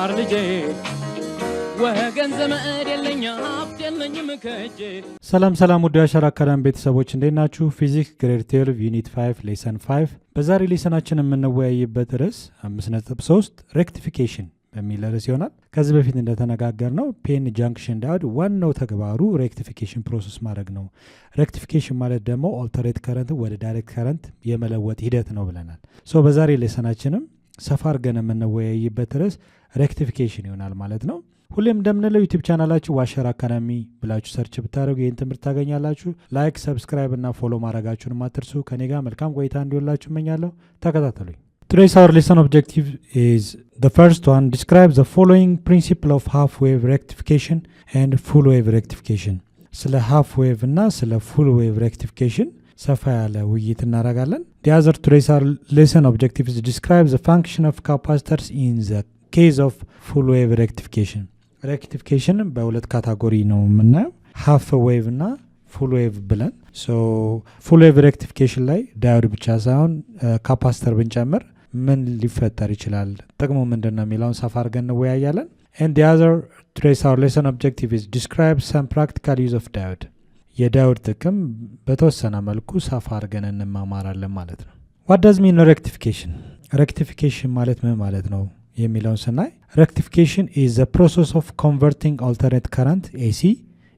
ተማር ልጄ ወገን ዘመድ የለኛ ሀብት የለኝም ከጄ ሰላም ሰላም ወደ አሻራ አካዳሚ ቤተሰቦች እንዴት ናችሁ? ፊዚክስ ግሬድ 12 ዩኒት 5 ሌሰን 5 በዛሬ ሌሰናችን የምንወያይበት ርዕስ 5.3 ሬክቲፊኬሽን በሚል ርዕስ ይሆናል። ከዚህ በፊት እንደተነጋገርነው ፒኤን ጃንክሽን ዳዮድ ዋናው ተግባሩ ሬክቲፊኬሽን ፕሮሰስ ማድረግ ነው። ሬክቲፊኬሽን ማለት ደግሞ ኦልተርኔት ከረንት ወደ ዳይሬክት ከረንት የመለወጥ ሂደት ነው ብለናል። ሶ በዛሬ ሌሰናችንም ሰፋ አድርገን የምንወያይበት ርዕስ ሬክቲፊኬሽን ይሆናል ማለት ነው። ሁሌም እንደምንለው ዩቲዩብ ቻናላችሁ ዋሸራ አካዳሚ ብላችሁ ሰርች ብታደርጉ ይህን ትምህርት ታገኛላችሁ። ላይክ፣ ሰብስክራይብ እና ፎሎ ማድረጋችሁን አትርሱ። ከኔ ጋር መልካም ቆይታ እንዲሆንላችሁ እመኛለሁ። ተከታተሉኝ። Today's our lesson objective is the first one, describe the following principle of half wave rectification and full wave rectification. ስለ half wave እና ስለ full wave rectification ሰፋ ያለ ውይይት እናደርጋለን። The other today's our lesson objective is describe the function of capacitors in the case of full wave rectification. ሬክቲፊኬሽን በሁለት ካታጎሪ ነው የምናየው፣ ሃፍ ዌቭ እና ፉል ዌቭ ብለን። ሶ ፉል ዌቭ ሬክቲፊኬሽን ላይ ዳዮድ ብቻ ሳይሆን ካፓሲተር ብንጨምር ምን ሊፈጠር ይችላል፣ ጥቅሙ ምንድን ነው የሚለውን ሰፋ አድርገን እንወያያለን። and the other today's our lesson objective is describe some practical use of diode. የዳዮድ ጥቅም በተወሰነ መልኩ ሰፋ አድርገን እንማማራለን ማለት ነው። what does mean rectification? ሬክቲፊኬሽን ማለት ምን ማለት ነው የሚለውን ስናይ rectification is the process of converting alternate current AC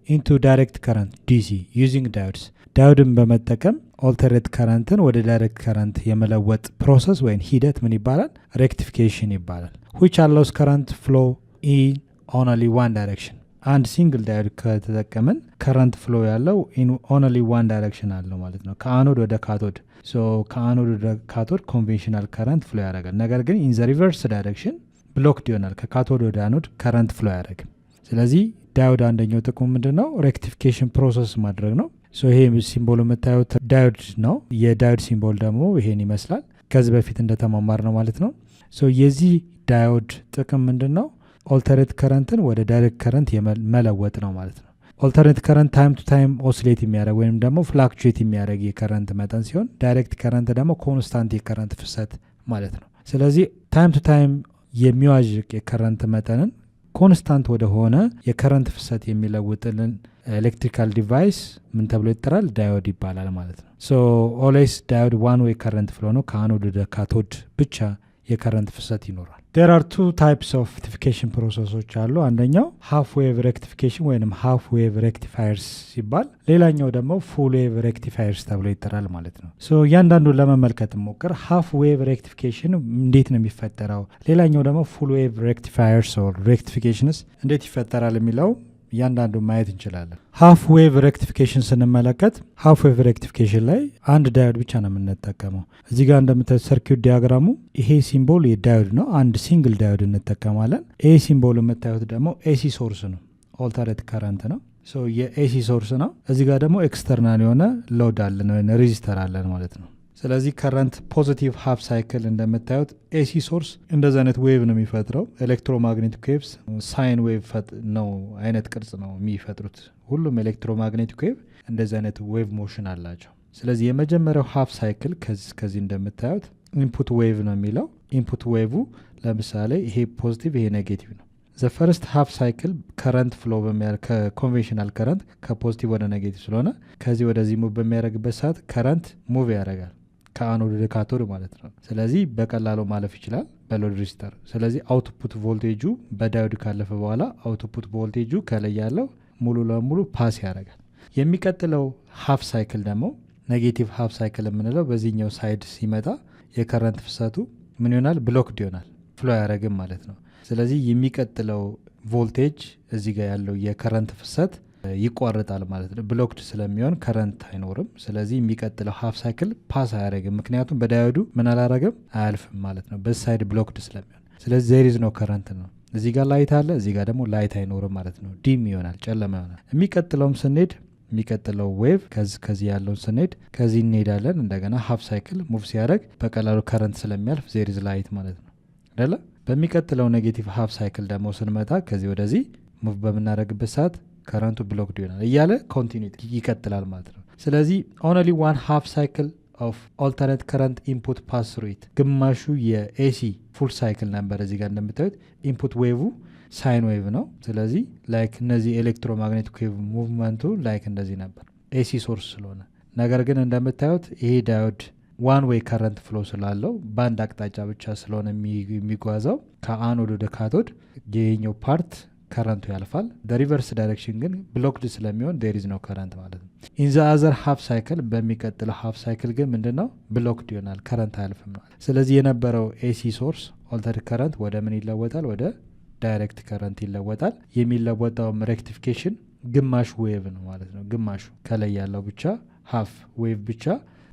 into direct current DC using diodes. ዳዮድን በመጠቀም alternate currentን ወደ direct current የመለወጥ ፕሮሰስ ወይም ሂደት ምን ይባላል? rectification ይባላል። which allows current flow in only one direction. አንድ ሲንግል ዳዮድ ከተጠቀምን current flow ያለው in only one direction አለው ማለት ነው፣ ከአኖድ ወደ ካቶድ። ሶ ከአኖድ ወደ ካቶድ ኮንቬንሽናል current flow ያደርጋል። ነገር ግን in the reverse direction ብሎክድ ይሆናል፣ ከካቶድ ወደ አኖድ current flow ያደርጋል። ስለዚህ ዳዮድ አንደኛው ጥቅሙ ምንድነው? ሬክቲፊኬሽን ፕሮሰስ ማድረግ ነው። ሶ ይሄ ሲምቦል የምታዩት ዳዮድ ነው። የዳዮድ ሲምቦል ደግሞ ይሄን ይመስላል፣ ከዚህ በፊት እንደተማማር ነው ማለት ነው። ሶ የዚህ ዳዮድ ጥቅም ምንድነው? ኦልተርኔት ከረንትን ወደ ዳይሬክት ከረንት መለወጥ ነው ማለት ነው። ኦልተርኔት ከረንት ታይም ቱ ታይም ኦሲሌት የሚያደርግ ወይም ደግሞ ፍላክቹዌት የሚያደርግ የከረንት መጠን ሲሆን፣ ዳይሬክት ከረንት ደግሞ ኮንስታንት የከረንት ፍሰት ማለት ነው። ስለዚህ ታይም ቱ ታይም የሚዋዥቅ የከረንት መጠንን ኮንስታንት ወደሆነ የከረንት ፍሰት የሚለውጥልን ኤሌክትሪካል ዲቫይስ ምን ተብሎ ይጠራል? ዳዮድ ይባላል ማለት ነው። ሶ ኦልዌይስ ዳዮድ ዋን ዌይ ከረንት ፍሎ ነው፣ ከአኖድ ወደ ካቶድ ብቻ የከረንት ፍሰት ይኖራል። there are two types of rectification ፕሮሰሶች አሉ። አንደኛው half wave rectification ወይንም half wave rectifiers ሲባል፣ ሌላኛው ደግሞ full wave rectifiers ተብሎ ይጠራል ማለት ነው። ሶ እያንዳንዱን ለመመልከት ሞክር። half wave rectification እንዴት ነው የሚፈጠረው፣ ሌላኛው ደግሞ full wave rectifiers or rectifications እንዴት ይፈጠራል የሚለው እያንዳንዱ ማየት እንችላለን። ሃፍ ዌቭ ሬክቲፊኬሽን ስንመለከት ሃፍ ዌቭ ሬክቲፊኬሽን ላይ አንድ ዳዮድ ብቻ ነው የምንጠቀመው። እዚህ ጋር እንደምታዩት ሰርኪዩት ዲያግራሙ ይሄ ሲምቦል የዳዮድ ነው፣ አንድ ሲንግል ዳዮድ እንጠቀማለን። ይሄ ሲምቦል የምታዩት ደግሞ ኤሲ ሶርስ ነው፣ ኦልተርኔት ከረንት ነው። ሶ የኤሲ ሶርስ ነው። እዚህ ጋር ደግሞ ኤክስተርናል የሆነ ሎድ አለን ወይ ሬዚስተር አለን ማለት ነው። ስለዚህ ከረንት ፖዚቲቭ ሃፍ ሳይክል እንደምታዩት ኤሲ ሶርስ እንደዚህ አይነት ዌቭ ነው የሚፈጥረው። ኤሌክትሮማግኔቲክ ዌቭስ ሳይን ዌቭ ነው አይነት ቅርጽ ነው የሚፈጥሩት። ሁሉም ኤሌክትሮማግኔቲክ ዌቭ እንደዚህ አይነት ዌቭ ሞሽን አላቸው። ስለዚህ የመጀመሪያው ሃፍ ሳይክል ከዚህ እንደምታዩት ኢንፑት ዌቭ ነው የሚለው። ኢንፑት ዌቭ ለምሳሌ ይሄ ፖዚቲቭ ይሄ ኔጌቲቭ ነው። ዘ ፈርስት ሃፍ ሳይክል ከረንት ፍሎ ከኮንቬንሽናል ከረንት ከፖዚቲቭ ወደ ኔጌቲቭ ስለሆነ ከዚህ ወደዚህ ሙቭ በሚያደርግበት ሰዓት ከረንት ሙቭ ያደርጋል ከአኖድ ወደ ካቶድ ማለት ነው። ስለዚህ በቀላሉ ማለፍ ይችላል በሎድ ሬዚስተር። ስለዚህ አውትፑት ቮልቴጁ በዳዮድ ካለፈ በኋላ አውትፑት ቮልቴጁ ከላይ ያለው ሙሉ ለሙሉ ፓስ ያደርጋል። የሚቀጥለው ሃፍ ሳይክል ደግሞ ኔጌቲቭ ሃፍ ሳይክል የምንለው በዚህኛው ሳይድ ሲመጣ የከረንት ፍሰቱ ምን ይሆናል? ብሎክድ ይሆናል፣ ፍሎ ያደርግም ማለት ነው። ስለዚህ የሚቀጥለው ቮልቴጅ እዚህ ጋር ያለው የከረንት ፍሰት ይቋረጣል ማለት ነው። ብሎክድ ስለሚሆን ከረንት አይኖርም። ስለዚህ የሚቀጥለው ሃፍ ሳይክል ፓስ አያደርግም፣ ምክንያቱም በዳዮዱ ምን አላረገም አያልፍም ማለት ነው፣ በሳይድ ብሎክድ ስለሚሆን። ስለዚህ ዜር ኢዝ ኖ ከረንት ነው። እዚህ ጋር ላይት አለ፣ እዚህ ጋር ደግሞ ላይት አይኖርም ማለት ነው፣ ዲም ይሆናል፣ ጨለማ ይሆናል። የሚቀጥለውም ስንሄድ የሚቀጥለው ዌቭ ከዚህ ያለውን ስንሄድ ከዚህ እንሄዳለን። እንደገና ሃፍ ሳይክል ሙቭ ሲያደርግ በቀላሉ ከረንት ስለሚያልፍ ዜር ኢዝ ላይት ማለት ነው አይደለ? በሚቀጥለው ኔጌቲቭ ሃፍ ሳይክል ደግሞ ስንመጣ ከዚህ ወደዚህ ሙቭ በምናደርግበት ሰዓት ከረንቱ ብሎክድ ይሆናል እያለ ኮንቲኒቲ ይቀጥላል ማለት ነው። ስለዚህ ኦንሊ ዋን ሃፍ ሳይክል of alternate current input pass through it ግማሹ የኤሲ ፉል ሳይክል ነበር እዚህ ጋር እንደምታዩት ኢንፑት ዌቭ ሳይን ዌቭ ነው ስለዚህ ላይክ እነዚህ ኤሌክትሮማግኔቲክ ዌቭ ሙቭመንቱ ላይክ እንደዚህ ነበር ኤሲ ሶርስ ስለሆነ ነገር ግን እንደምታዩት ይሄ ዳዮድ ዋን ዌይ ከረንት ፍሎ ስላለው በአንድ አቅጣጫ ብቻ ስለሆነ የሚጓዘው ከአኖድ ወደ ካቶድ የኛው ፓርት ከረንቱ ያልፋል ሪቨርስ ዳይሬክሽን ግን ብሎክድ ስለሚሆን there is no current ማለት ነው in the other half cycle በሚቀጥለው half cycle ግን ምንድነው ብሎክድ ይሆናል ከረንት አያልፍም ነው ስለዚህ የነበረው ኤሲ ሶርስ ኦልተርኔት ከረንት ወደ ምን ይለወጣል ወደ ዳይሬክት ከረንት ይለወጣል የሚለወጣው ሬክቲፊኬሽን ግማሽ ዌቭ ነው ማለት ነው ግማሹ ከላይ ያለው ብቻ half ዌቭ ብቻ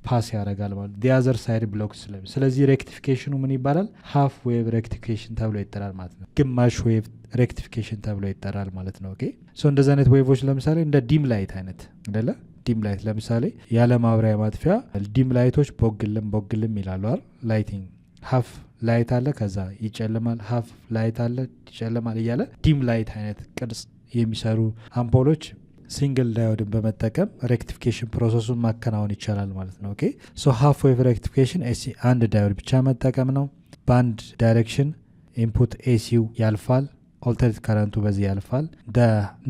ፓስ ያደርጋል ማለት the other side blocks ስለዚህ ሬክቲፊኬሽኑ ምን ይባላል half wave rectification ተብሎ ይጠራል ማለት ነው ግማሽ ዌቭ ሬክቲፊኬሽን ተብሎ ይጠራል ማለት ነው ኦኬ ሶ እንደዚህ አይነት ዌቮች ለምሳሌ እንደ ዲም ላይት አይነት አይደለ ዲም ላይት ለምሳሌ ያለ ማብሪያ ማጥፊያ ዲም ላይቶች ቦግልም ይላሉ አይደል ላይቲንግ half ላይት አለ ከዛ ይጨልማል half ላይት አለ ይጨልማል እያለ ዲም ላይት አይነት ቅርጽ የሚሰሩ አምፖሎች ሲንግል ዳዮድን በመጠቀም ሬክቲፊኬሽን ፕሮሰሱን ማከናወን ይቻላል ማለት ነው ኦኬ ሶ ሃፍ ዌቭ ሬክቲፊኬሽን ኤሲ አንድ ዳዮድ ብቻ መጠቀም ነው በአንድ ዳይሬክሽን ኢንፑት ኤሲው ያልፋል ኦልተርኔት ከረንቱ በዚህ ያልፋል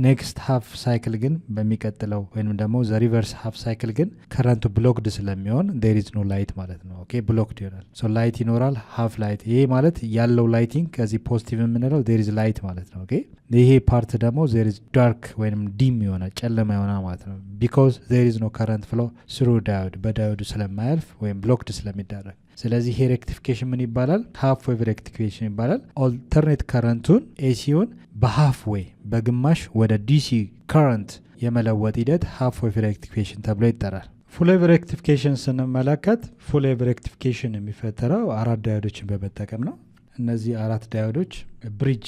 ኔክስት ሃፍ ሳይክል ግን በሚቀጥለው ወይም ደግሞ ሪቨርስ ሃፍ ሳይክል ግን ከረንቱ ብሎክድ ስለሚሆን there is no light ማለት ነው ኦኬ ብሎክድ ይሆናል ሶ ላይት ይኖራል ሃፍ ላይት ይሄ ማለት ያለው ላይቲንግ ከዚህ ፖዚቲቭ የምንለው there is light ማለት ነው ኦኬ ይሄ ፓርት ደግሞ there is dark ወይም ዲም ይሆናል ጨለማ ይሆናል ማለት ነው because there is no current flow through diode በዳዮዱ ስለማያልፍ ወይም ብሎክድ ስለሚደረግ ስለዚህ ይሄ ሬክቲፊኬሽን ምን ይባላል ሃፍ ዌቭ ሬክቲፊኬሽን ይባላል ኦልተርኔት ከረንቱን ኤሲውን በሃፍ ዌይ በግማሽ ወደ ዲሲ ከረንት የመለወጥ ሂደት ሃፍ ዌቭ ሬክቲፊኬሽን ተብሎ ይጠራል ፉል ዌቭ ሬክቲፊኬሽን ስንመለከት ፉል ዌቭ ሬክቲፊኬሽን የሚፈጠረው አራት ዳዮዶችን በመጠቀም ነው እነዚህ አራት ዳዮዶች ብሪጅ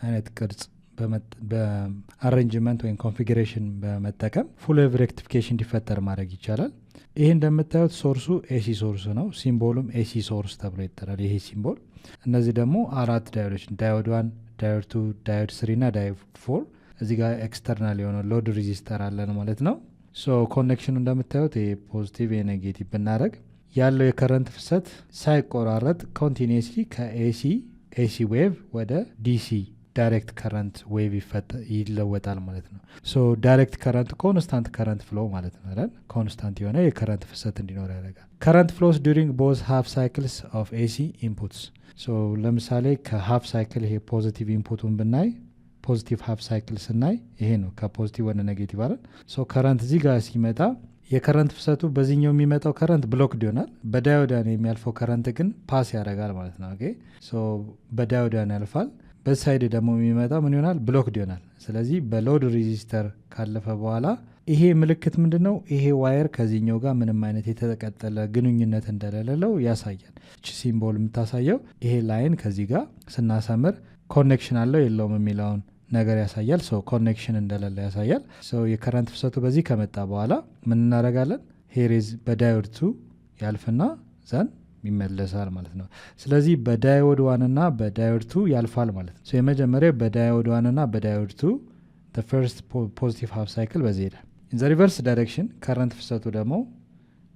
አይነት ቅርጽ በአሬንጅመንት ወይም ኮንፊግሬሽን በመጠቀም ፉል ዌቭ ሬክቲፊኬሽን እንዲፈጠር ማድረግ ይቻላል ይሄ እንደምታዩት ሶርሱ ኤሲ ሶርስ ነው ሲምቦሉም ኤሲ ሶርስ ተብሎ ይጠራል ይሄ ሲምቦል እነዚህ ደግሞ አራት ዳዮዶች ዳዮድ 1 ዳዮድ 2 ዳዮድ 3 እና ዳዮድ 4 እዚህ ጋር ኤክስተርናል የሆነ ሎድ ሬዚስተር አለን ማለት ነው ሶ ኮኔክሽኑ እንደምታዩት ይሄ ፖዚቲቭ የኔጌቲቭ ብናደርግ ያለው የከረንት ፍሰት ሳይቆራረጥ ኮንቲኒየስሊ ከኤሲ ዌቭ ወደ ዲሲ ዳይሬክት ከረንት ዌቭ ይለወጣል ማለት ነው ሶ ዳይሬክት ከረንት ኮንስታንት ከረንት ፍሎ ማለት ነው አይደል ኮንስታንት የሆነ የከረንት ፍሰት እንዲኖር ያደርጋል ከረንት ፍሎስ ዱሪንግ ቦዝ ሃፍ ሳይክልስ ኦፍ ኤሲ ኢንፑትስ ሶ ለምሳሌ ከሃፍ ሳይክል ይሄ ፖዚቲቭ ኢንፑቱን ብናይ ፖዚቲቭ ሃፍ ሳይክል ስናይ ይሄ ነው ከፖዚቲቭ ወደ ኔጌቲቭ አይደል ሶ ከረንት እዚህ ጋር ሲመጣ የከረንት ፍሰቱ በዚህኛው የሚመጣው ከረንት ብሎክድ ይሆናል በዳዮዳን የሚያልፈው ከረንት ግን ፓስ ያደርጋል ማለት ነው ኦኬ ሶ በዳዮዳን ያልፋል በሳይድ ደግሞ የሚመጣው ምን ይሆናል ብሎክድ ይሆናል ስለዚህ በሎድ ሬዚስተር ካለፈ በኋላ ይሄ ምልክት ምንድነው ይሄ ዋየር ከዚህኛው ጋር ምንም አይነት የተቀጠለ ግንኙነት እንደሌለው ያሳያል እቺ ሲምቦል የምታሳየው ይሄ ላይን ከዚህ ጋር ስናሰምር ኮኔክሽን አለው የለውም የሚለውን ነገር ያሳያል ሶ ኮኔክሽን እንደሌለ ያሳያል ሶ የከረንት ፍሰቱ በዚህ ከመጣ በኋላ ምን እናደርጋለን ሄሪዝ በዳዮድ 2 ያልፍና ዘን ይመለሳል ማለት ነው ስለዚህ በዳዮድ 1 እና በዳዮድ 2 ያልፋል ማለት ነው ሶ የመጀመሪያው በዳዮድ 1 እና በዳዮድ 2 the first positive half cycle በዚህ ሄደ in the reverse direction ከረንት ፍሰቱ ደግሞ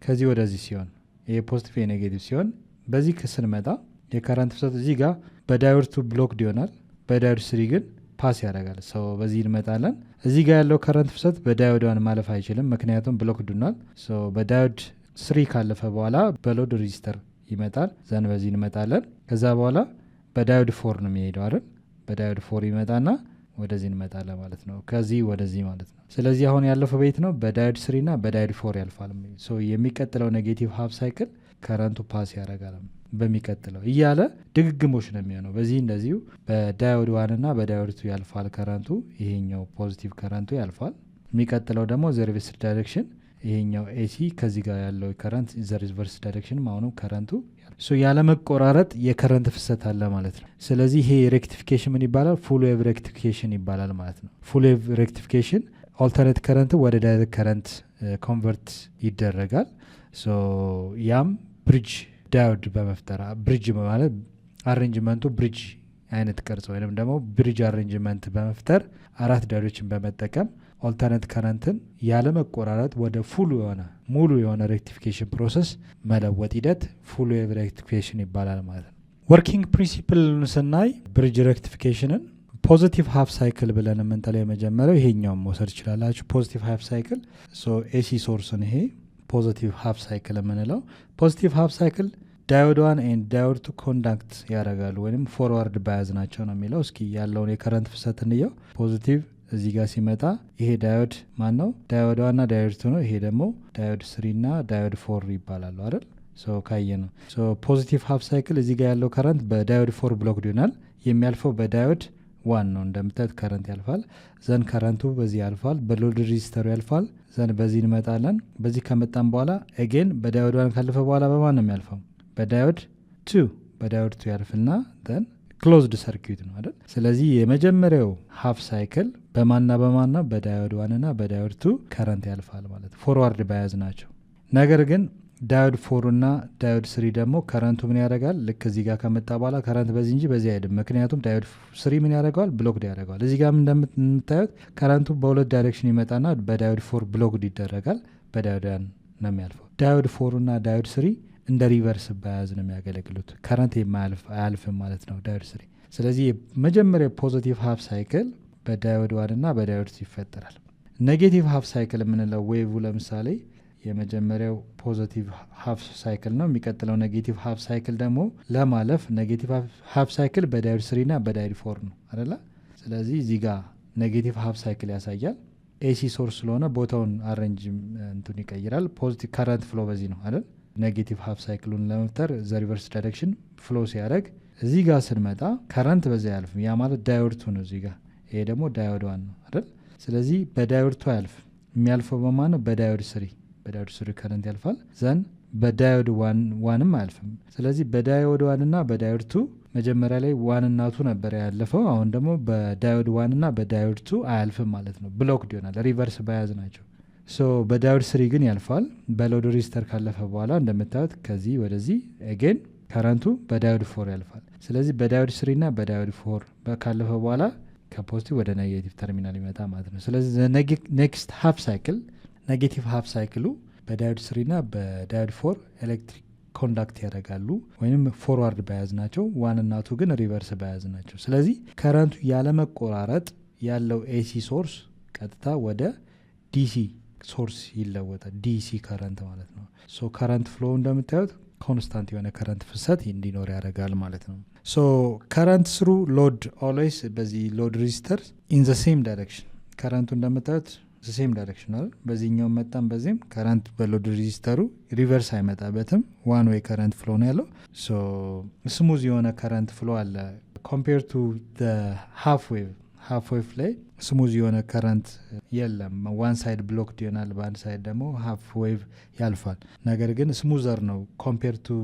ከዚህ ወደዚህ ሲሆን ይሄ ፖዚቲቭ የኔጌቲቭ ሲሆን በዚህ ስንመጣ የከረንት ፍሰቱ እዚህ ጋር በዳዮድ 2 ብሎክድ ይሆናል በዳዮድ 3 ግን ፓስ ያደርጋል ሶ በዚህ እንመጣለን እዚህ ጋር ያለው ከረንት ፍሰት በዳዮድ 1 ማለፍ አይችልም ምክንያቱም ብሎክድ ሆኗል ሶ በዳዮድ 3 ካለፈ በኋላ በሎድ ሬዚስተር ይመጣል ዘን በዚህ እንመጣለን ከዛ በኋላ በዳዮድ 4 ነው የሚሄደው አይደል በዳዮድ 4 ይመጣና ወደዚህ እንመጣለን ማለት ነው ከዚህ ወደዚህ ማለት ነው ስለዚህ አሁን ያለፈው ቤት ነው በዳዮድ 3 እና በዳዮድ 4 ያልፋል ሶ የሚቀጥለው ኔጌቲቭ ሃፍ ሳይክል ከረንቱ ፓስ ያደርጋል በሚቀጥለው እያለ ድግግሞች ነው የሚሆነው በዚህ እንደዚሁ በዳዮድ 1 እና በዳዮድ 2 ያልፋል ከረንቱ ይሄኛው ፖዚቲቭ ከረንቱ ያልፋል የሚቀጥለው ደግሞ ሪቨርስ ዳይሬክሽን ይሄኛው ኤሲ ከዚህ ጋር ያለው ከረንት ሪቨርስ ዳይሬክሽን ማውነው ከረንቱ ሶ ያለ መቆራረጥ የከረንት ፍሰት አለ ማለት ነው ስለዚህ ይሄ ሬክቲፊኬሽን ምን ይባላል ፉል ዌቭ ሬክቲፊኬሽን ይባላል ማለት ነው ፉል ዌቭ ሬክቲፊኬሽን ኦልተርኔት ከረንት ወደ ዳይሬክት ከረንት ኮንቨርት ይደረጋል ሶ ያም ብሪጅ ዳዮድ በመፍጠር ብሪጅ ማለት አሬንጅመንቱ ብሪጅ አይነት ቅርጽ ወይንም ደግሞ ብሪጅ አሬንጅመንት በመፍጠር አራት ዳዮዶችን በመጠቀም ኦልተርኔት ከረንትን ያለመቆራረጥ ወደ ሙሉ የሆነ ሬክቲፊኬሽን ፕሮሰስ መለወጥ ሂደት ፉል ዌቭ ሬክቲፊኬሽን ይባላል ማለት ነው። ወርኪንግ ፕሪንሲፕል ስናይ ብሪጅ ሬክቲፊኬሽንን ፖዚቲቭ ሃፍ ሳይክል ብለን የምንጠለው የመጀመሪያው ይሄኛውን መውሰድ ይችላላችሁ። ፖዚቲቭ ሃፍ ሳይክል ኤሲ ሶርስን ይሄ ፖዚቲቭ ሃፍ ሳይክል የምንለው ፖዚቲቭ ሃፍ ሳይክል ዳዮድ 1 ኤንድ ዳዮድ 2 ኮንዳክት ያደርጋሉ ወይም ፎርዋርድ ባያዝ ናቸው ነው የሚለው። እስኪ ያለውን የከረንት ፍሰት እንየው። ፖዚቲቭ እዚህ ጋር ሲመጣ ይሄ ዳዮድ ማን ነው? ዳዮድ 1 እና ዳዮድ 2 ነው። ይሄ ደግሞ ዳዮድ 3 እና ዳዮድ 4 ይባላሉ አይደል? ካየ ነው ፖዚቲቭ ሃፍ ሳይክል እዚህ ጋር ያለው ከረንት በዳዮድ 4 ብሎክ ይሆናል። የሚያልፈው በዳዮድ 1 ነው። እንደምታዩት ከረንት ያልፋል። ዘን ከረንቱ በዚህ ያልፋል፣ በሎድ ሬዚስተሩ ያልፋል። ዘን በዚህ እንመጣለን። በዚህ ከመጣን በኋላ አጌን በዳዮድ 1 ካለፈ በኋላ በማን ነው የሚያልፈው? በዳዮድ 2 ያልፍና ዘን ክሎዝድ ሰርኪዩት ነው አይደል? ስለዚህ የመጀመሪያው ሃፍ ሳይክል በማና በዳዮድ 1 እና በዳዮድ 2 ከረንት ያልፋል ማለት ፎርዋርድ ባያዝ ናቸው። ነገር ግን ዳዮድ 4 እና ዳዮድ 3 ደግሞ ከረንቱ ምን ያደርጋል? ልክ እዚህ ጋር ከመጣ በኋላ ከረንት በዚህ እንጂ በዚህ አይሄድም። ምክንያቱም ዳዮድ 3 ምን ያደርገዋል? ብሎክድ ያደርገዋል። እዚህ ጋር እንደምታዩት ከረንቱ በሁለት ዳይሬክሽን ይመጣና በዳዮድ 4 ብሎክድ ይደረጋል፣ በዳዮድ 1 ነው የሚያልፈው። ዳዮድ 4 እና ዳዮድ 3 እንደ ሪቨርስ ባያዝ ነው የሚያገለግሉት። ከረንት አያልፍም ማለት ነው ዳዮድ 3። ስለዚህ መጀመሪያ ፖዚቲቭ ሃፍ ሳይክል በዳዮድ 1 እና በዳዮድ 2 ይፈጠራል። ኔጌቲቭ ሃፍ ሳይክል የምንለው ዌቭ ለምሳሌ የመጀመሪያው ፖዚቲቭ ሃፍ ሳይክል ነው። የሚቀጥለው ኔጌቲቭ ሃፍ ሳይክል ደግሞ ለማለፍ ኔጌቲቭ ሃፍ ሳይክል በዳዮድ 3 እና በዳዮድ 4 ነው አይደለ? ስለዚህ እዚህ ጋር ኔጌቲቭ ሃፍ ሳይክል ያሳያል። ኤሲ ሶርስ ስለሆነ ቦታውን አሬንጅ እንትን ይቀይራል። ፖዚቲቭ ከረንት ፍሎ በዚህ ነው አይደል? ኔጌቲቭ ሃፍ ሳይክሉን ለመፍጠር ዘ ሪቨርስ ዳይሬክሽን ፍሎ ሲያደርግ እዚህ ጋር ስንመጣ ከረንት በዚያ አያልፍም። ያ ማለት ዳዮድ 2 ነው እዚህ ጋር። ይሄ ደግሞ ዳዮድ 1 ነው አይደል? ስለዚህ በዳዮድ 2 አያልፍም። የሚያልፈው በማን ነው? በዳዮድ 3 ከረንት ያልፋል። ዘን በዳዮድ 1ም አያልፍም። ስለዚህ በዳዮድ 1 እና በዳዮድ 2 መጀመሪያ ላይ 1 እና 2 ነበር ያለፈው። አሁን ደግሞ በዳዮድ 1 እና በዳዮድ 2 አያልፍም ማለት ነው። ብሎክድ ይሆናል። ሪቨርስ ባያዝ ናቸው። በዳዮድ 3 ግን ያልፋል። በሎድ ሬዚስተር ካለፈ በኋላ እንደምታዩት ከዚህ ወደዚህ አጌን ከረንቱ በዳዮድ 4 ያልፋል። ስለዚህ በዳዮድ 3 እና በዳዮድ 4 ካለፈ በኋላ ከፖዚቲቭ ወደ ኔጌቲቭ ተርሚናል ይመጣ ማለት ነው። ስለዚህ ኔክስት ሃፍ ሳይክል ኔጌቲቭ ሃፍ ሳይክሉ በዳዮድ 3 እና በዳዮድ 4 ኤሌክትሪክ ኮንዳክት ያደርጋሉ ወይም ፎርዋርድ ባያዝ ናቸው። 1 እና 2 ግን ሪቨርስ ባያዝ ናቸው። ስለዚህ ከረንቱ ያለመቆራረጥ ያለው ኤሲ ሶርስ ቀጥታ ወደ ዲሲ ሶርስ ይለወጣል። ዲሲ ከረንት ማለት ነው። ከረንት ፍሎ እንደምታዩት ኮንስታንት የሆነ ከረንት ፍሰት እንዲኖር ያደርጋል ማለት ነው። ከረንት ስሩ ሎድ ኦልዌይስ በዚህ ሎድ ሬዚስተር ኢን ዘ ሴም ዳይሬክሽን ከረንቱ እንደምታዩት ሴም ዳይሬክሽን አይደል? በዚህኛው መጣም በዚህም ከረንት በሎድ ሬዚስተሩ ሪቨርስ አይመጣበትም። ዋን ዌይ ከረንት ፍሎ ነው ያለው። ስሙዝ የሆነ ከረንት ፍሎ አለ ኮምፔር ቱ ሃፍ ዌቭ ላይ ስሙዝ የሆነ ከረንት የለም። ዋን ሳይድ ብሎክድ ይሆናል፣ በአንድ ሳይድ ደግሞ ሃፍ ዌቭ ያልፋል። ነገር ግን ስሙዘር ነው ኮምፔር ቱ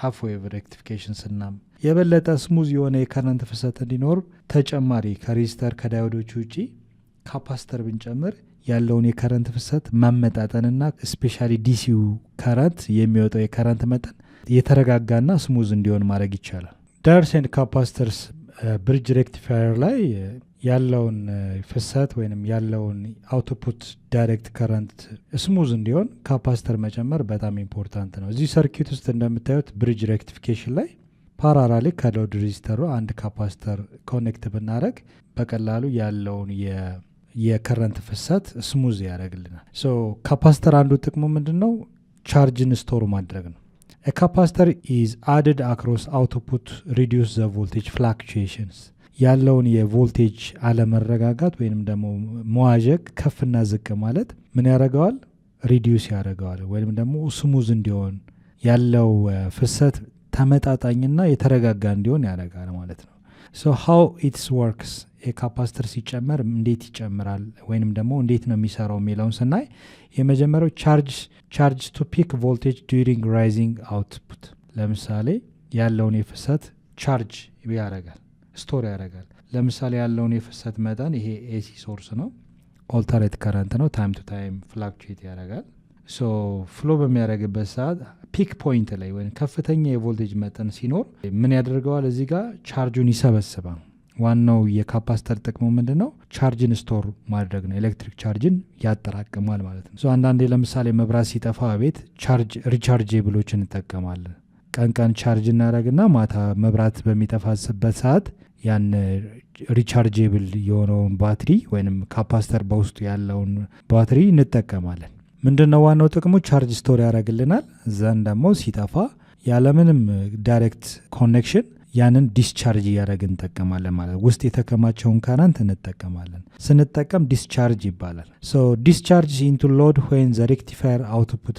ሃፍ ዌቭ ሬክቲፊኬሽን ስናም የበለጠ ስሙዝ የሆነ የከረንት ፍሰት እንዲኖር ተጨማሪ ከሬዚስተር ከዳዮዶች ውጪ ካፓስተር ብንጨምር ያለውን የከረንት ፍሰት ማመጣጠንና ስፔሻሊ ዲሲው ከረንት የሚወጣው የከረንት መጠን የተረጋጋና ስሙዝ እንዲሆን ማድረግ ይቻላል። ዳዮድስ ኤንድ ካፓስተርስ ብሪጅ ሬክቲፋየር ላይ ያለውን ፍሰት ወይም ያለውን አውትፑት ዳይሬክት ከረንት ስሙዝ እንዲሆን ካፓስተር መጨመር በጣም ኢምፖርታንት ነው። እዚህ ሰርኪት ውስጥ እንደምታዩት ብሪጅ ሬክቲፊኬሽን ላይ ፓራራሊ ከሎድ ሬዚስተሩ አንድ ካፓስተር ኮኔክት ብናደረግ በቀላሉ ያለውን የከረንት ፍሰት ስሙዝ ያደረግልናል። ካፓስተር አንዱ ጥቅሙ ምንድነው? ቻርጅን ስቶር ማድረግ ነው። ካፓስተር ኢዝ አድድ አክሮስ አውትፑት ሪዲዩስ ዘ ቮልቴጅ ፍላክቹዌሽንስ ያለውን የቮልቴጅ አለመረጋጋት ወይንም ደግሞ መዋዠቅ ከፍና ዝቅ ማለት ምን ያደረገዋል? ሪዲዩስ ያደረገዋል ወይንም ደግሞ ስሙዝ እንዲሆን ያለው ፍሰት ተመጣጣኝና የተረጋጋ እንዲሆን ያደርጋል ማለት ነው። how it works የካፓስተር ሲጨመር እንዴት ይጨምራል ወይንም ደግሞ እንዴት ነው የሚሰራው የሚለውን ስናይ የመጀመሪያው ቻርጅ ቱ ፒክ ቮልቴጅ ዱሪንግ ራይዚንግ አውትፑት ለምሳሌ ያለውን የፍሰት ቻርጅ ያደርጋል፣ ስቶር ያደርጋል። ለምሳሌ ያለውን የፍሰት መጠን ይሄ ኤሲ ሶርስ ነው፣ ኦልተርኔት ከረንት ነው፣ ታይም ቱ ታይም ፍላክቹዌት ያደርጋል። ፍሎ በሚያደርግበት ሰዓት ፒክ ፖይንት ላይ ወይም ከፍተኛ የቮልቴጅ መጠን ሲኖር ምን ያደርገዋል? እዚህ ጋር ቻርጁን ይሰበስባል ዋናው የካፓስተር ጥቅሙ ምንድነው? ቻርጅን ስቶር ማድረግ ነው። ኤሌክትሪክ ቻርጅን ያጠራቅማል ማለት ነው። አንዳንዴ ለምሳሌ መብራት ሲጠፋ ቤት ሪቻርጄብሎችን እንጠቀማለን። ቀን ቻርጅ እናደረግና ማታ መብራት በሚጠፋበት ሰዓት ያን ሪቻርጄብል የሆነውን ባትሪ ወይም ካፓስተር በውስጡ ያለውን ባትሪ እንጠቀማለን። ምንድነው ዋናው ጥቅሙ? ቻርጅ ስቶር ያደረግልናል። ዘን ደግሞ ሲጠፋ ያለምንም ዳይሬክት ኮኔክሽን ያንን ዲስቻርጅ እያደረግን እንጠቀማለን ማለት ውስጥ የተከማቸውን ካረንት እንጠቀማለን። ስንጠቀም ዲስቻርጅ ይባላል። ዲስቻርጅ ኢንቱ ሎድ ዌን ዘ ሬክቲፋየር አውትፑት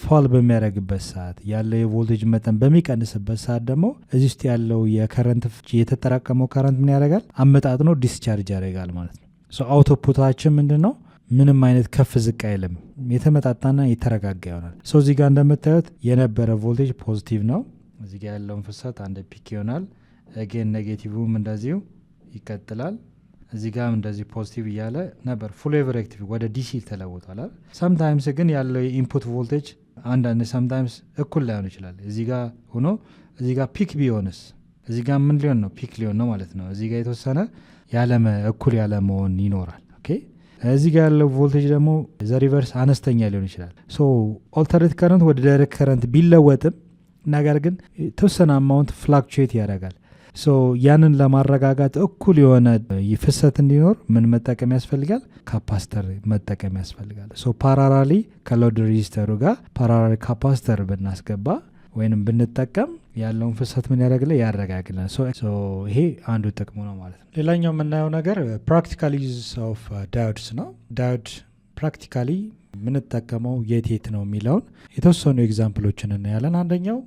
ፋል በሚያደርግበት ሰዓት ያለው የቮልቴጅ መጠን በሚቀንስበት ሰዓት ደግሞ እዚህ ውስጥ ያለው የከረንት የተጠራቀመው ከረንት ምን ያደርጋል? አመጣጥኖ ዲስቻርጅ ያደርጋል ማለት ነው። አውትፑታችን ምንድን ነው? ምንም አይነት ከፍ ዝቅ አይልም። የተመጣጣና የተረጋጋ ይሆናል። እዚህ ጋር እንደምታዩት የነበረ ቮልቴጅ ፖዚቲቭ ነው። እዚህ ጋር ያለውን ፍሰት አንድ ፒክ ይሆናል። አጌን ኔጌቲቭም እንደዚሁ ይቀጥላል። እዚህ ጋርም እንደዚህ ፖዚቲቭ እያለ ነበር። ፉል ዌቭ ሬክቲቭ ወደ ዲሲ ተለውጧል። ሰምታይምስ ግን ያለው የኢንፑት ቮልቴጅ አንዳንድ ሰምታይምስ እኩል ላይሆን ይችላል። እዚህ ጋር ሆኖ እዚህ ጋር ፒክ ቢሆንስ እዚህ ጋር ምን ሊሆን ነው? ፒክ ሊሆን ነው ማለት ነው። እዚህ ጋር የተወሰነ እኩል ያለ መሆን ይኖራል። ኦኬ እዚህ ጋር ያለው ቮልቴጅ ደግሞ ዘ ሪቨርስ አነስተኛ ሊሆን ይችላል። ኦልተርኔት ከረንት ወደ ዳይሬክት ከረንት ቢለወጥም ነገር ግን ተወሰነ አማውንት ፍላክቹዌት ያደርጋል። ያንን ለማረጋጋት እኩል የሆነ ፍሰት እንዲኖር ምን መጠቀም ያስፈልጋል? ካፓስተር መጠቀም ያስፈልጋል። ፓራራሊ ከሎድ ሬዚስተሩ ጋር ፓራራሊ ካፓስተር ብናስገባ ወይንም ብንጠቀም ያለውን ፍሰት ምን ያረጋግላል። ይሄ አንዱ ጥቅሙ ነው ማለት ነው። ሌላኛው የምናየው ነገር ፕራክቲካል ዩዝ ኦፍ ዳዮድስ ነው። ዳዮድ ፕራክቲካሊ ምንጠቀመው የት ነው የሚለውን የተወሰኑ ኤግዛምፕሎችን እናያለን። አንደኛው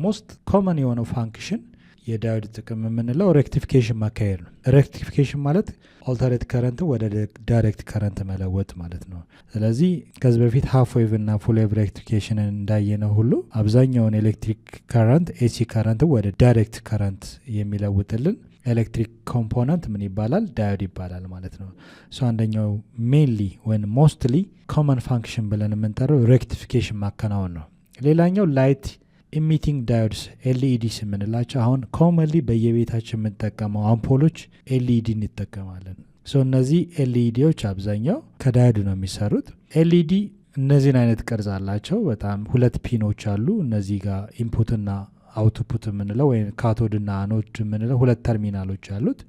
ሞስት ኮመን የሆነው ፋንክሽን የዳዮድ ጥቅም የምንለው ሬክቲፊኬሽን ማካሄድ ነው። ሬክቲፊኬሽን ማለት ኦልተርኔት ከረንት ወደ ዳይሬክት ከረንት መለወጥ ማለት ነው። ስለዚህ ከዚህ በፊት ሃፍ ዌቭ እና ፉል ዌቭ ሬክቲፊኬሽን እንዳየነው ሁሉ አብዛኛውን ኤሌክትሪክ ከረንት ኤሲ ከረንት ወደ ዳይሬክት ከረንት የሚለውጥልን ኤሌክትሪክ ኮምፖነንት ምን ይባላል? ዳዮድ ይባላል ማለት ነው። አንደኛው ሜንሊ ወይም ሞስትሊ ኮመን ፋንክሽን ብለን የምንጠራው ሬክቲፊኬሽን ማከናወን ነው። ሌላኛው ላይት ኢሚቲንግ ዳዮድስ ኤልኢዲስ የምንላቸው አሁን ኮመንሊ በየቤታችን የምንጠቀመው አምፖሎች ኤልኢዲ እንጠቀማለን። እነዚህ ኤልኢዲዎች አብዛኛው ከዳዮድ ነው የሚሰሩት። ኤልኢዲ እነዚህን አይነት ቅርጽ አላቸው። በጣም ሁለት ፒኖች አሉ። እነዚህ ጋር ኢንፑትና አውትፑት የምንለው ወይም ካቶድና አኖድ የምንለው ሁለት ተርሚናሎች አሉት።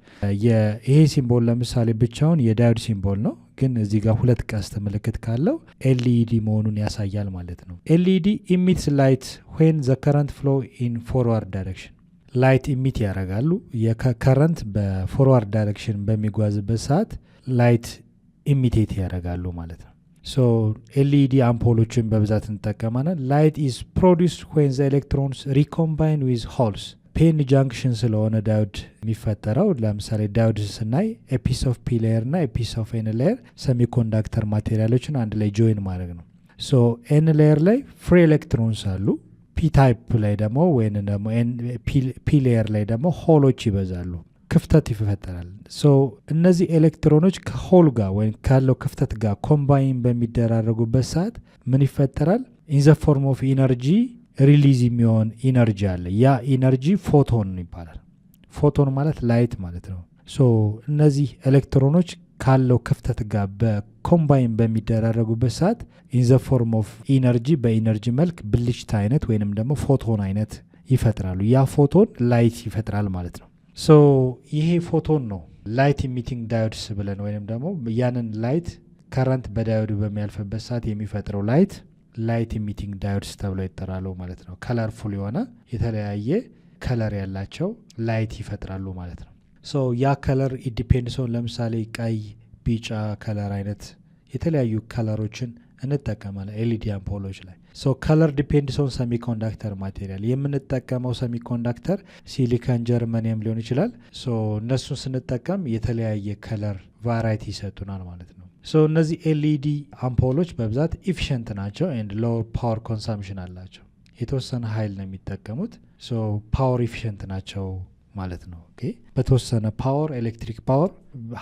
ይሄ ሲምቦል ለምሳሌ ብቻውን የዳዮድ ሲምቦል ነው፣ ግን እዚህ ጋር ሁለት ቀስት ምልክት ካለው ኤልኢዲ መሆኑን ያሳያል ማለት ነው። ኤልኢዲ ኢሚትስ ላይት ዌን ዘ ከረንት ፍሎ ኢን ፎርዋርድ ዳይሬክሽን። ላይት ኢሚት ያደርጋሉ። የከረንት በፎርዋርድ ዳይሬክሽን በሚጓዝበት ሰዓት ላይት ኢሚቴት ያደርጋሉ ማለት ነው። ኤልኢዲ አምፖሎችን በብዛት እንጠቀማለን። ላይት ኢዝ ፕሮዲውስድ ዌን ዘ ኤሌክትሮንስ ሪኮምባይን ዊዝ ሆልስ። ፔን ጃንክሽን ስለሆነ ዳዮድ የሚፈጠረው ለምሳሌ ዳዮድ ስናይ ኤፒስ ኦፍ ፒ ሌየር እና ኤፒስ ኦፍ ኤን ሌየር ሰሚኮንዳክተር ማቴሪያሎችን አንድ ላይ ጆይን ማድረግ ነው። ኤን ሌየር ላይ ፍሪ ኤሌክትሮንስ አሉ። ፒ ታይፕ ላይ ደግሞ ወይም ደግሞ ፒ ሌየር ላይ ደግሞ ሆሎች ይበዛሉ፣ ክፍተት ይፈጠራል። እነዚህ ኤሌክትሮኖች ከሆል ጋር ወይም ካለው ክፍተት ጋር ኮምባይን በሚደራረጉበት ሰዓት ምን ይፈጠራል? ኢን ዘ ፎርም ኦፍ ኢነርጂ ሪሊዝ የሚሆን ኢነርጂ አለ። ያ ኢነርጂ ፎቶን ይባላል። ፎቶን ማለት ላይት ማለት ነው። እነዚህ ኤሌክትሮኖች ካለው ክፍተት ጋር በኮምባይን በሚደራረጉበት ሰዓት ኢን ዘ ፎርም ኦፍ ኢነርጂ በኢነርጂ መልክ ብልጭታ አይነት ወይንም ደግሞ ፎቶን አይነት ይፈጥራሉ። ያ ፎቶን ላይት ይፈጥራል ማለት ነው። ይሄ ፎቶን ነው ላይት ኢሚቲንግ ዳዮድስ ብለን ወይም ደግሞ ያንን ላይት ከረንት በዳዮድ በሚያልፍበት ሰዓት የሚፈጥረው ላይት ኢሚቲንግ ዳዮድስ ተብሎ ይጠራሉ ማለት ነው። ከለርፉል የሆነ የተለያየ ከለር ያላቸው ላይት ይፈጥራሉ ማለት ነው። ያ ከለር ኢንዲፔንድስ ኦን ለምሳሌ ቀይ፣ ቢጫ ከለር አይነት የተለያዩ ከለሮችን እንጠቀማለን ኤልኢዲ አምፖሎች ላይ። ከለር ዲፔንድስ ኦን ሰሚኮንዳክተር ማቴሪያል። የምንጠቀመው ሰሚኮንዳክተር ሲሊከን፣ ጀርመኒየም ሊሆን ይችላል። እነሱን ስንጠቀም የተለያየ ከለር ቫራይቲ ይሰጡናል ማለት ነው። እነዚህ ኤልኢዲ አምፖሎች በብዛት ኢፊሽንት ናቸው ኤንድ ሎው ፓወር ኮንሳምፕሽን አላቸው። የተወሰነ ኃይል ነው የሚጠቀሙት። ፓወር ኢፊሽንት ናቸው ማለት ነው። በተወሰነ ፓወር ኤሌክትሪክ ፓወር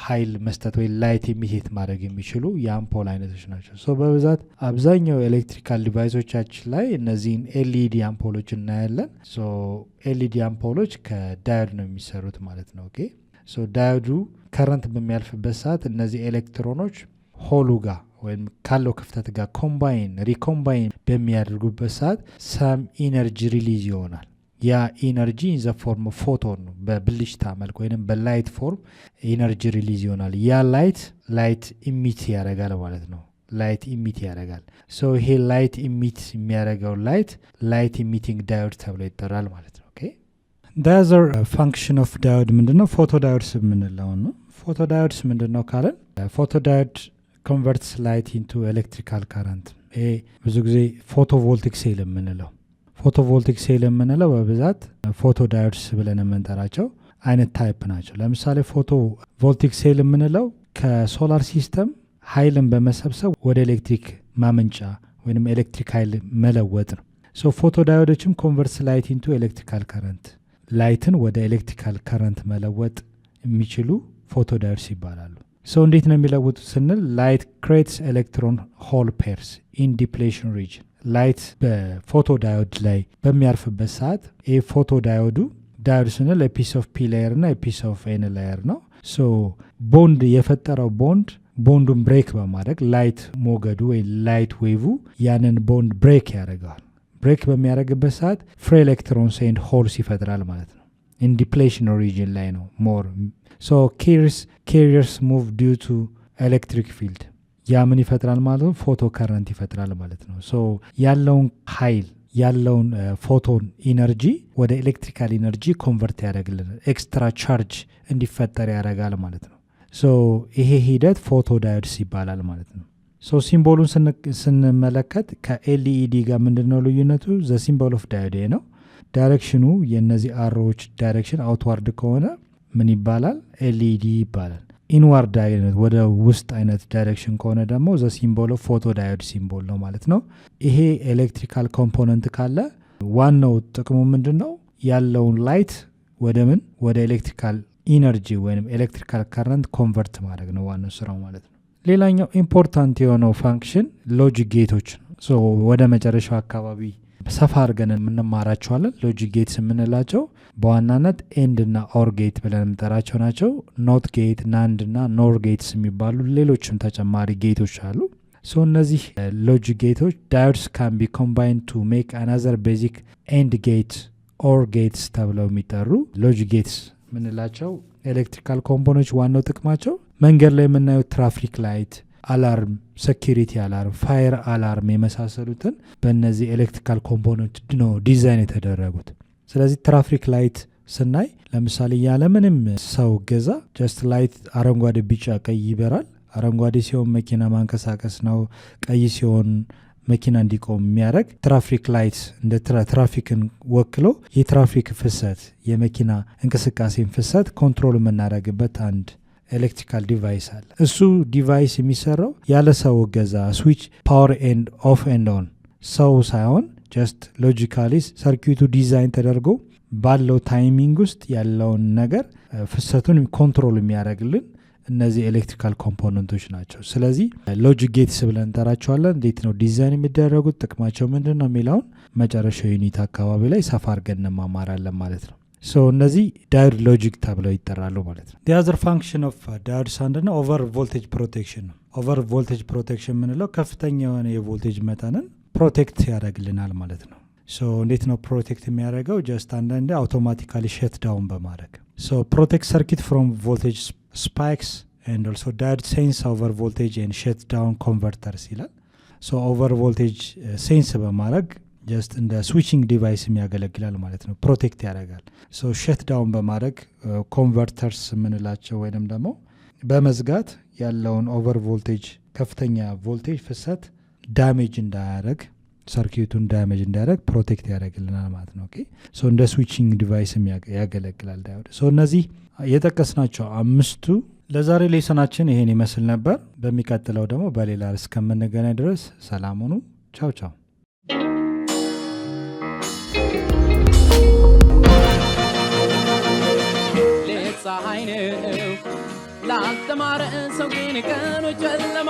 ኃይል መስጠት ወይ ላይት ኢሚቴት ማድረግ የሚችሉ የአምፖል አይነቶች ናቸው። በብዛት አብዛኛው ኤሌክትሪካል ዲቫይሶቻችን ላይ እነዚህን ኤልኢዲ አምፖሎች እናያለን። ኤልኢዲ አምፖሎች ከዳዮድ ነው የሚሰሩት ማለት ነው። ሶ ዳዮዱ ከረንት በሚያልፍበት ሰዓት እነዚህ ኤሌክትሮኖች ሆሉ ጋር ወይም ካለው ክፍተት ጋር ሪኮምባይን በሚያደርጉበት ሰዓት ሰም ኢነርጂ ሪሊዝ ይሆናል። ያ ኢነርጂ ኢን ዘ ፎርም ኦፍ ፎቶን ነው፣ በብልጭታ መልክ ወይም በላይት ፎርም ኢነርጂ ሪሊዝ ይሆናል። ያ ላይት ኢሚት ያደርጋል ማለት ነው። ላይት ኢሚት ያደርጋል። ሶ ይሄ ላይት ኢሚት የሚያደርገው ላይት ኢሚቲንግ ዳዮድ ተብሎ ይጠራል ማለት ነው። ኦኬ the other function of diode ምንድነው? ፎቶ ዳዮድስ የምንለው ነው። ፎቶ ዳዮድስ ምንድነው ካለን ፎቶ ዳዮድ converts light into electrical current። ይሄ ብዙ ጊዜ ፎቶቮልቲክ ሴል የምንለው በብዛት ፎቶ ዳዮድስ ብለን የምንጠራቸው አይነት ታይፕ ናቸው። ለምሳሌ ፎቶቮልቲክ ሴል የምንለው ከሶላር ሲስተም ኃይልን በመሰብሰብ ወደ ኤሌክትሪክ ማመንጫ ወይም ኤሌክትሪክ ኃይል መለወጥ ነው። ሶ ፎቶ ዳዮዶችም ኮንቨርትስ ላይት ኢንቱ ኤሌክትሪካል ከረንት፣ ላይትን ወደ ኤሌክትሪካል ከረንት መለወጥ የሚችሉ ፎቶ ዳዮድስ ይባላሉ። ሶ እንዴት ነው የሚለውጡት ስንል ላይት ክሬትስ ኤሌክትሮን ሆል ፔርስ ኢን ዲፕሌሽን ሪጅን። ላይት በፎቶ ዳዮድ ላይ በሚያርፍበት ሰዓት ይህ ፎቶ ዳዮድ ስንል ፒስ ኦፍ ፒ ላየር እና ፒስ ኦፍ ኤን ላየር ነው። ሶ ቦንድ የፈጠረው ቦንዱን ብሬክ በማድረግ ላይት ሞገዱ ወይ ላይት ዌቭ ያንን ቦንድ ብሬክ ያደርገዋል። ብሬክ በሚያደርግበት ሰዓት ፍሪ ኤሌክትሮንስ ኤንድ ሆልስ ይፈጥራል ማለት ነው። ኢን ዲፕሌሽን ሪጅን ላይ ነው ሞር። ሶ carriers move due to electric field። ያ ምን ይፈጥራል ማለት ነው? ፎቶ ከረንት ይፈጥራል ማለት ነው። ሶ ያለውን ኃይል ያለውን ፎቶን ኢነርጂ ወደ ኤሌክትሪካል ኢነርጂ ኮንቨርት ያደርግልናል። ኤክስትራ ቻርጅ እንዲፈጠር ያደርጋል ማለት ነው። ሶ ይሄ ሂደት ፎቶ ዳዮድስ ይባላል ማለት ነው። ሶ ሲምቦሉን ስንመለከት ከኤልኢዲ ጋር ምንድነው ልዩነቱ? ዘ ሲምቦል ኦፍ ዳዮድ ነው። ዳይሬክሽኑ የነዚህ አሮዎች ዳይሬክሽን አውትዋርድ ከሆነ ምን ይባላል? ኤልኢዲ ይባላል። ኢንዋርድ አይነት ወደ ውስጥ አይነት ዳይሬክሽን ከሆነ ደግሞ ዘ ሲምቦል ኦፍ ፎቶ ዳዮድ ሲምቦል ነው ማለት ነው። ይሄ ኤሌክትሪካል ኮምፖነንት ካለ ዋናው ጥቅሙ ምንድነው? ያለውን ላይት ወደ ኤሌክትሪካል ኢነርጂ ወይም ኤሌክትሪካል ከረንት ኮንቨርት ማድረግ ነው ዋናው ስራው ማለት ነው። ሌላኛው ኢምፖርታንት የሆነው ፋንክሽን ሎጂክ ጌቶች ነው። ሶ ወደ መጨረሻው አካባቢ ሰፋ አድርገን የምንማራቸዋለን። ሎጂክ ጌትስ የምንላቸው በዋናነት ኤንድ እና ኦር ጌት ብለን የምንጠራቸው ናቸው። ኖት ጌት፣ ናንድ እና ኖር ጌትስ የሚባሉ ሌሎችም ተጨማሪ ጌቶች አሉ። ሶ እነዚህ ሎጂክ ጌቶች ዳዮድስ ካን ቢ ኮምባይንድ ቱ ሜክ አናዘር ቤዚክ ኤንድ ጌት ኦር ጌትስ ተብለው የሚጠሩ ሎጂክ ጌትስ የምንላቸው ኤሌክትሪካል ኮምፖነንቶች ዋናው ጥቅማቸው መንገድ ላይ የምናየው ትራፊክ ላይት፣ አላርም፣ ሴኪሪቲ አላርም፣ ፋየር አላርም የመሳሰሉትን በእነዚህ ኤሌክትሪካል ኮምፖነንት ነው ዲዛይን የተደረጉት። ስለዚህ ትራፊክ ላይት ስናይ ለምሳሌ ያለምንም ሰው ገዛ ጀስት ላይት አረንጓዴ፣ ቢጫ፣ ቀይ ይበራል። አረንጓዴ ሲሆን መኪና ማንቀሳቀስ ነው፣ ቀይ ሲሆን መኪና እንዲቆም የሚያደርግ ትራፊክ ላይት እንደ ትራፊክን ወክሎ የትራፊክ ፍሰት የመኪና እንቅስቃሴን ፍሰት ኮንትሮል የምናደርግበት አንድ ኤሌክትሪካል ዲቫይስ አለ። እሱ ዲቫይስ የሚሰራው ያለ ሰው እገዛ ስዊች ፓወር ኤንድ ኦፍ ኤንድ ኦን ሰው ሳይሆን ጀስት ሎጂካሊ ሰርኪቱ ዲዛይን ተደርጎ ባለው ታይሚንግ ውስጥ ያለውን ነገር ፍሰቱን ኮንትሮል የሚያደርግልን እነዚህ ኤሌክትሪካል ኮምፖነንቶች ናቸው። ስለዚህ ሎጂክ ጌትስ ብለን እንጠራቸዋለን። እንዴት ነው ዲዛይን የሚደረጉት፣ ጥቅማቸው ምንድን ነው የሚለውን መጨረሻው ዩኒት አካባቢ ላይ ሰፋ አድርገን እንማማራለን ማለት ነው። ሶ እነዚህ ዳዮድ ሎጂክ ተብለው ይጠራሉ ማለት ነው። the other function of diodes አንደኛ ኦቨር ቮልቴጅ ፕሮቴክሽን ነው። ኦቨር ቮልቴጅ ፕሮቴክሽን የምንለው ከፍተኛ የሆነ የቮልቴጅ መጠንን ፕሮቴክት ያደርግልናል ማለት ነው። ሶ እንዴት ነው ፕሮቴክት የሚያደርገው? ጀስት አንዳንዴ አውቶማቲካሊ ሸት ዳውን በማድረግ ሶ ፕሮቴክት ሰርኪት ፍሮም ቮልቴጅ spikes and also diode sense over voltage and shut down converters ይላል። ሶ ኦቨር ቮልቴጅ ሴንስ በማድረግ ጀስት እንደ ስዊቺንግ ዲቫይስ የሚያገለግላል ማለት ነው። ፕሮቴክት ያደርጋል። ሶ ሸት ዳውን በማድረግ ኮንቨርተርስ የምንላቸው ወይንም ደግሞ በመዝጋት ያለውን ኦቨር ቮልቴጅ ከፍተኛ ቮልቴጅ ፍሰት ዳሜጅ እንዳያደርግ ሰርኪቱን ዳሜጅ እንዳያደርግ ፕሮቴክት ያደርግልናል ማለት ነው። ኦኬ ሶ እንደ ስዊቺንግ ዲቫይስ ያገለግላል ዳዮድ። ሶ እነዚህ የጠቀስናቸው አምስቱ ለዛሬ ሌሰናችን ይሄን ይመስል ነበር። በሚቀጥለው ደግሞ በሌላ ርዕስ እስከምንገናኝ ድረስ ሰላም ሁኑ። ቻው ቻው። ፀሐይ ነው ላልተማረ ሰው ግን ቀኑ ጨለማ